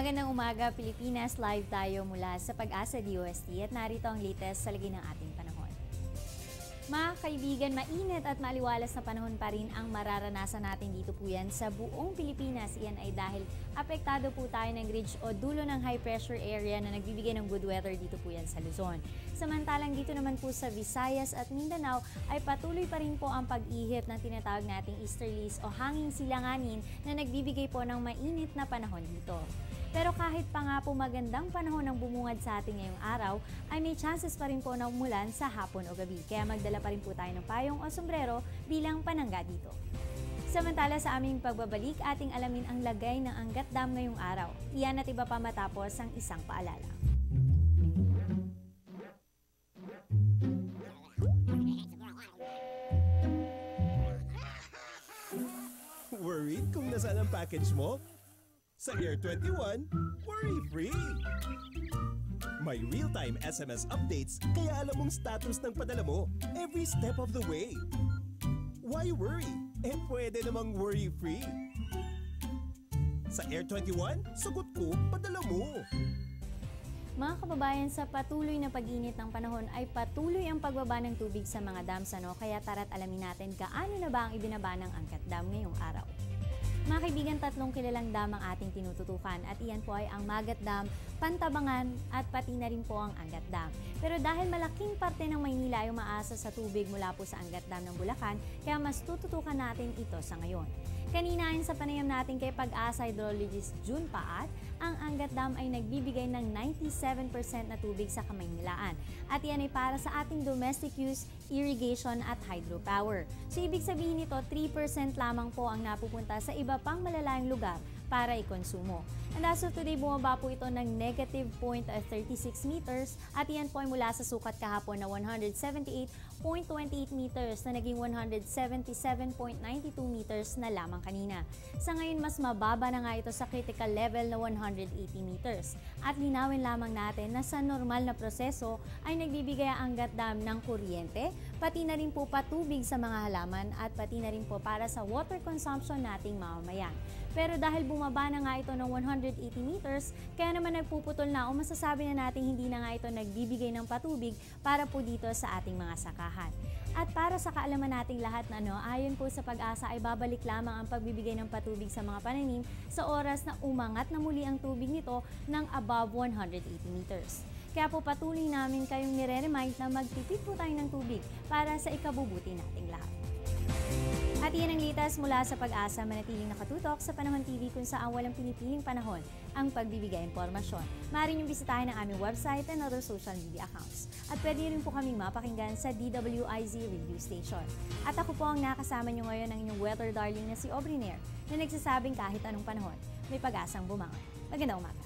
Magandang umaga, Pilipinas. Live tayo mula sa Pag-asa DOST at narito ang latest sa lagay ng ating panahon. Mga kaibigan, mainit at maliwalas na panahon pa rin ang mararanasan natin dito po yan sa buong Pilipinas. Iyan ay dahil apektado po tayo ng ridge o dulo ng high pressure area na nagbibigay ng good weather dito po yan sa Luzon. Samantalang dito naman po sa Visayas at Mindanao ay patuloy pa rin po ang pag-ihip ng tinatawag nating easterlies o hanging silanganin na nagbibigay po ng mainit na panahon dito. Pero kahit pa nga po magandang panahon ang bumungad sa atin ngayong araw, ay may chances pa rin po na umulan sa hapon o gabi. Kaya magdala pa rin po tayo ng payong o sombrero bilang panangga dito. Samantala sa aming pagbabalik, ating alamin ang lagay ng Angat Dam ngayong araw. Iyan at iba pa matapos ang isang paalala. Worried kung nasaan ang package mo? Sa Air 21, worry-free! May real-time SMS updates kaya alam mong status ng padala mo every step of the way. Why worry? Pwede namang worry-free. Sa Air 21, sagot ko, padala mo! Mga kababayan, sa patuloy na pag-init ng panahon ay patuloy ang pagbaba ng tubig sa mga dams. Kaya tara't alamin natin gaano na ba ang ibinaba ng Angat Dam ngayong araw. Mga kaibigan, tatlong kilalang dam ang ating tinututukan at iyan po ay ang Magat Dam, Pantabangan at pati na rin po ang Angat Dam. Pero dahil malaking parte ng Maynila ay umaasa sa tubig mula po sa Angat Dam ng Bulacan, kaya mas tututukan natin ito sa ngayon. Kanina ayon sa panayam natin kay Pag-asa Hydrologist June Paat, ang Angat Dam ay nagbibigay ng 97% na tubig sa Kamaynilaan. At yan ay para sa ating domestic use, irrigation at hydropower. So ibig sabihin nito, 3% lamang po ang napupunta sa iba pang malalayang lugar para ikonsumo. And as of today, bumaba po ito ng negative 0.36 meters at iyan po ay mula sa sukat kahapon na 178.28 meters na naging 177.92 meters na lamang kanina. Sa ngayon, mas mababa na nga ito sa critical level na 180 meters. At linawin lamang natin na sa normal na proseso ay nagbibigay ang Angat Dam ng kuryente, pati na rin po patubig sa mga halaman at pati na rin po para sa water consumption nating mamamayan. Pero dahil bumaba na nga ito ng 180 meters, kaya naman nagpuputol na o masasabi na natin hindi na nga ito nagbibigay ng patubig para po dito sa ating mga sakahan. At para sa kaalaman nating lahat na ayon po sa Pag-asa ay babalik lamang ang pagbibigay ng patubig sa mga pananim sa oras na umangat na muli ang tubig nito ng above 180 meters. Kaya po patuloy namin kayong nire-remind na magtipid po tayo ng tubig para sa ikabubuti nating lahat. At iyan ang latest mula sa Pag-asa, manatiling nakatutok sa Panahon TV kung saan walang pinipiling panahon ang pagbibigay impormasyon. Maaari niyong bisitahin ang aming website and other social media accounts. At pwede rin po kaming mapakinggan sa DWIZ Radio Station. At ako po ang nakasama niyo ngayon ng inyong weather darling na si Aubrey Nair na nagsasabing kahit anong panahon, may pag-asang bumangon. Magandang umaga.